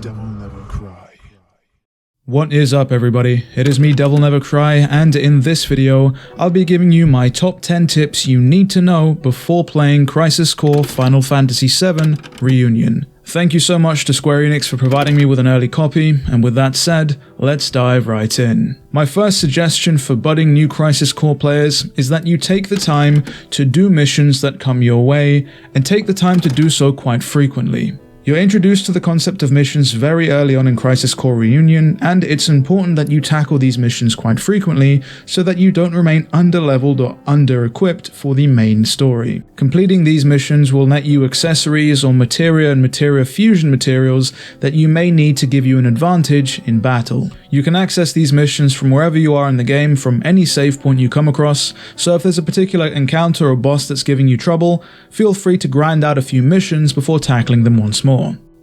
DevilNeverCry. What is up everybody, it is me DevilNeverCry, and in this video I'll be giving you my top 10 tips you need to know before playing Crisis Core Final Fantasy VII Reunion. Thank you so much to Square Enix for providing me with an early copy, and with that said, let's dive right in. My first suggestion for budding new Crisis Core players is that you take the time to do missions that come your way, and take the time to do so quite frequently. You're introduced to the concept of missions very early on in Crisis Core Reunion, and it's important that you tackle these missions quite frequently so that you don't remain underleveled or under-equipped for the main story. Completing these missions will net you accessories or materia and materia fusion materials that you may need to give you an advantage in battle. You can access these missions from wherever you are in the game, from any save point you come across, so if there's a particular encounter or boss that's giving you trouble, feel free to grind out a few missions before tackling them once more.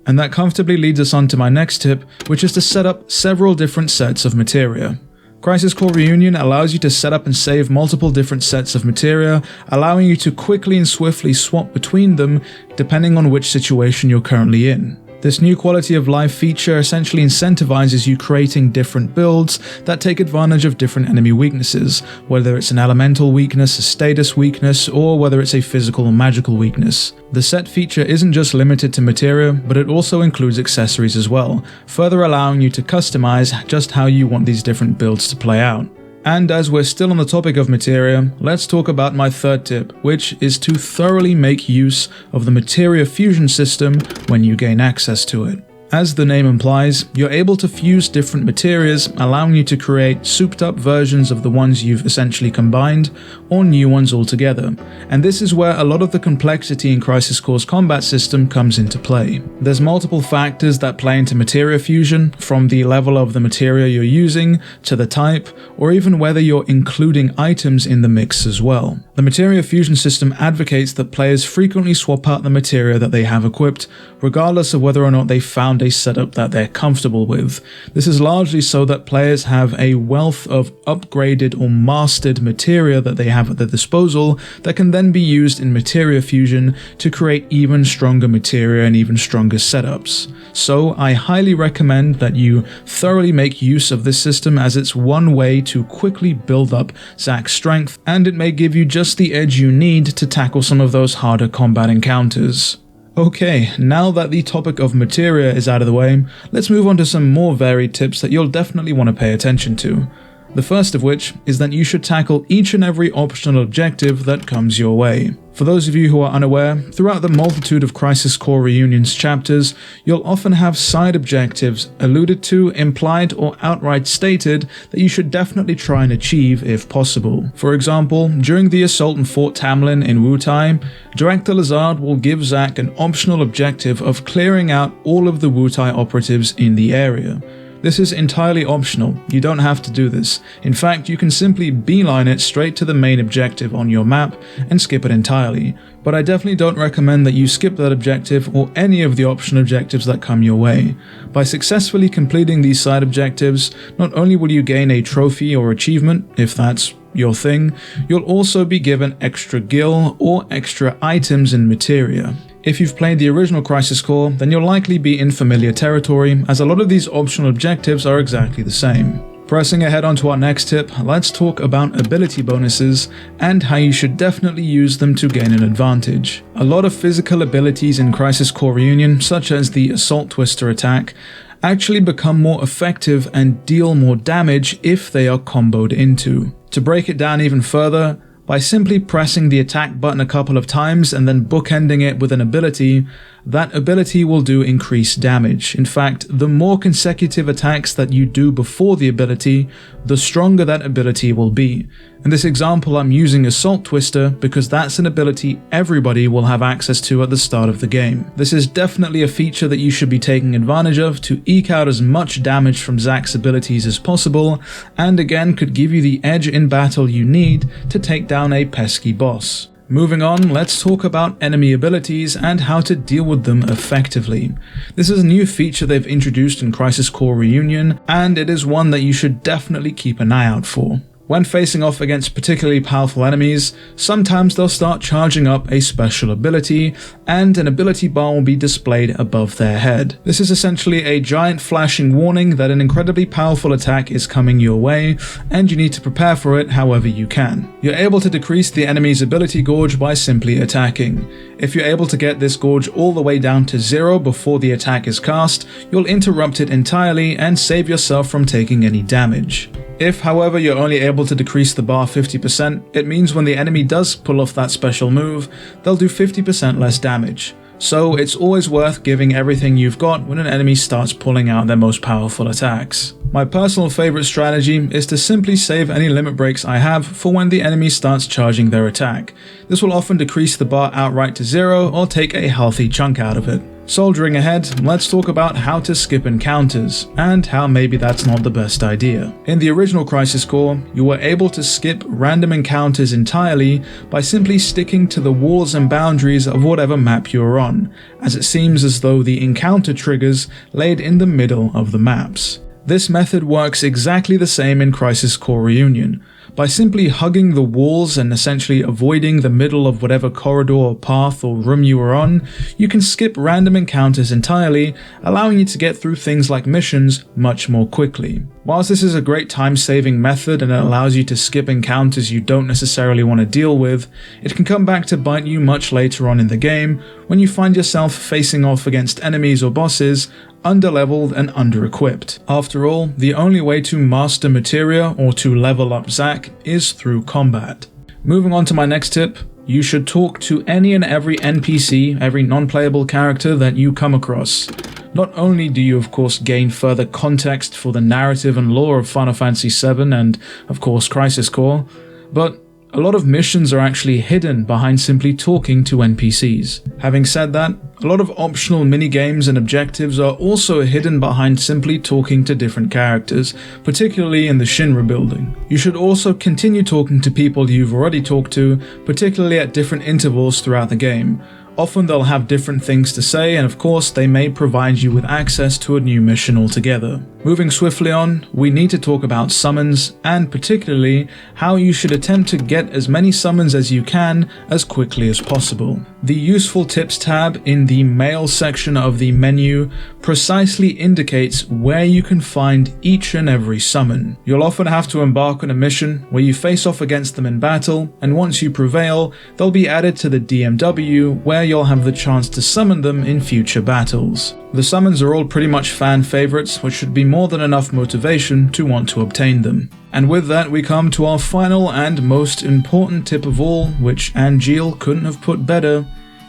And that comfortably leads us on to my next tip, which is to set up several different sets of materia. Crisis Core Reunion allows you to set up and save multiple different sets of materia, allowing you to quickly and swiftly swap between them depending on which situation you're currently in. This new quality of life feature essentially incentivizes you creating different builds that take advantage of different enemy weaknesses, whether it's an elemental weakness, a status weakness, or whether it's a physical or magical weakness. The set feature isn't just limited to materia, but it also includes accessories as well, further allowing you to customize just how you want these different builds to play out. And as we're still on the topic of materia, let's talk about my third tip, which is to thoroughly make use of the materia fusion system when you gain access to it. As the name implies, you're able to fuse different materias, allowing you to create souped up versions of the ones you've essentially combined, or new ones altogether. And this is where a lot of the complexity in Crisis Core's combat system comes into play. There's multiple factors that play into materia fusion, from the level of the materia you're using, to the type, or even whether you're including items in the mix as well. The materia fusion system advocates that players frequently swap out the materia that they have equipped, regardless of whether or not they found a setup that they're comfortable with. This is largely so that players have a wealth of upgraded or mastered materia that they have at their disposal that can then be used in materia fusion to create even stronger materia and even stronger setups. So I highly recommend that you thoroughly make use of this system, as it's one way to quickly build up Zack's strength, and it may give you just the edge you need to tackle some of those harder combat encounters. Okay, now that the topic of materia is out of the way, let's move on to some more varied tips that you'll definitely want to pay attention to. The first of which is that you should tackle each and every optional objective that comes your way. For those of you who are unaware, throughout the multitude of Crisis Core Reunion's chapters, you'll often have side objectives alluded to, implied, or outright stated that you should definitely try and achieve if possible. For example, during the assault on Fort Tamlin in Wutai, Director Lazard will give Zack an optional objective of clearing out all of the Wutai operatives in the area. This is entirely optional, you don't have to do this. In fact, you can simply beeline it straight to the main objective on your map and skip it entirely, but I definitely don't recommend that you skip that objective or any of the optional objectives that come your way. By successfully completing these side objectives, not only will you gain a trophy or achievement, if that's your thing, you'll also be given extra gil or extra items and materia. If you've played the original Crisis Core, then you'll likely be in familiar territory, as a lot of these optional objectives are exactly the same. Pressing ahead onto our next tip, let's talk about ability bonuses and how you should definitely use them to gain an advantage. A lot of physical abilities in Crisis Core Reunion, such as the Assault Twister attack, actually become more effective and deal more damage if they are comboed into. To break it down even further, by simply pressing the attack button a couple of times and then bookending it with an ability, that ability will do increased damage. In fact, the more consecutive attacks that you do before the ability, the stronger that ability will be. In this example, I'm using Assault Twister because that's an ability everybody will have access to at the start of the game. This is definitely a feature that you should be taking advantage of to eke out as much damage from Zack's abilities as possible, and again could give you the edge in battle you need to take down a pesky boss. Moving on, let's talk about enemy abilities and how to deal with them effectively. This is a new feature they've introduced in Crisis Core Reunion, and it is one that you should definitely keep an eye out for. When facing off against particularly powerful enemies, sometimes they'll start charging up a special ability, and an ability bar will be displayed above their head. This is essentially a giant flashing warning that an incredibly powerful attack is coming your way, and you need to prepare for it however you can. You're able to decrease the enemy's ability gauge by simply attacking. If you're able to get this gauge all the way down to 0 before the attack is cast, you'll interrupt it entirely and save yourself from taking any damage. If, however, you're only able to decrease the bar 50%, it means when the enemy does pull off that special move, they'll do 50% less damage. So it's always worth giving everything you've got when an enemy starts pulling out their most powerful attacks. My personal favorite strategy is to simply save any limit breaks I have for when the enemy starts charging their attack. This will often decrease the bar outright to 0 or take a healthy chunk out of it. Soldiering ahead, let's talk about how to skip encounters, and how maybe that's not the best idea. In the original Crisis Core, you were able to skip random encounters entirely by simply sticking to the walls and boundaries of whatever map you were on, as it seems as though the encounter triggers laid in the middle of the maps. This method works exactly the same in Crisis Core Reunion. By simply hugging the walls and essentially avoiding the middle of whatever corridor or path or room you were on, you can skip random encounters entirely, allowing you to get through things like missions much more quickly. Whilst this is a great time-saving method and it allows you to skip encounters you don't necessarily want to deal with, it can come back to bite you much later on in the game when you find yourself facing off against enemies or bosses underleveled and under-equipped. After all, the only way to master Materia or to level up Zack is through combat. Moving on to my next tip, you should talk to any and every NPC, every non-playable character that you come across. Not only do you of course gain further context for the narrative and lore of Final Fantasy VII and of course Crisis Core, but a lot of missions are actually hidden behind simply talking to NPCs. Having said that, a lot of optional mini-games and objectives are also hidden behind simply talking to different characters, particularly in the Shinra building. You should also continue talking to people you've already talked to, particularly at different intervals throughout the game. Often they'll have different things to say, and of course they may provide you with access to a new mission altogether. Moving swiftly on, we need to talk about summons, and particularly how you should attempt to get as many summons as you can as quickly as possible. The Useful Tips tab in the Mail section of the menu precisely indicates where you can find each and every summon. You'll often have to embark on a mission where you face off against them in battle, and once you prevail, they'll be added to the DMW where you'll have the chance to summon them in future battles. The summons are all pretty much fan favorites, which should be more than enough motivation to want to obtain them. And with that we come to our final and most important tip of all, which Angeal couldn't have put better: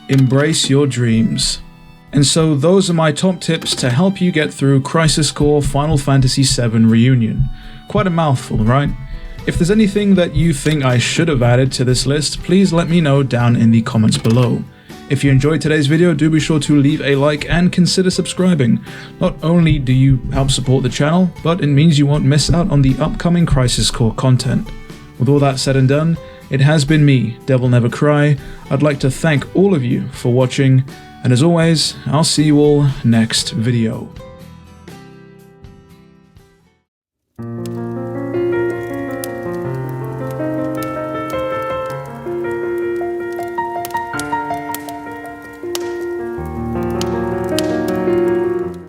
embrace your dreams. And so those are my top tips to help you get through Crisis Core Final Fantasy VII Reunion. Quite a mouthful, right? If there's anything that you think I should have added to this list, please let me know down in the comments below. If you enjoyed today's video, do be sure to leave a like and consider subscribing. Not only do you help support the channel, but it means you won't miss out on the upcoming Crisis Core content. With all that said and done, it has been me, DevilNeverCry. I'd like to thank all of you for watching, and as always, I'll see you all next video.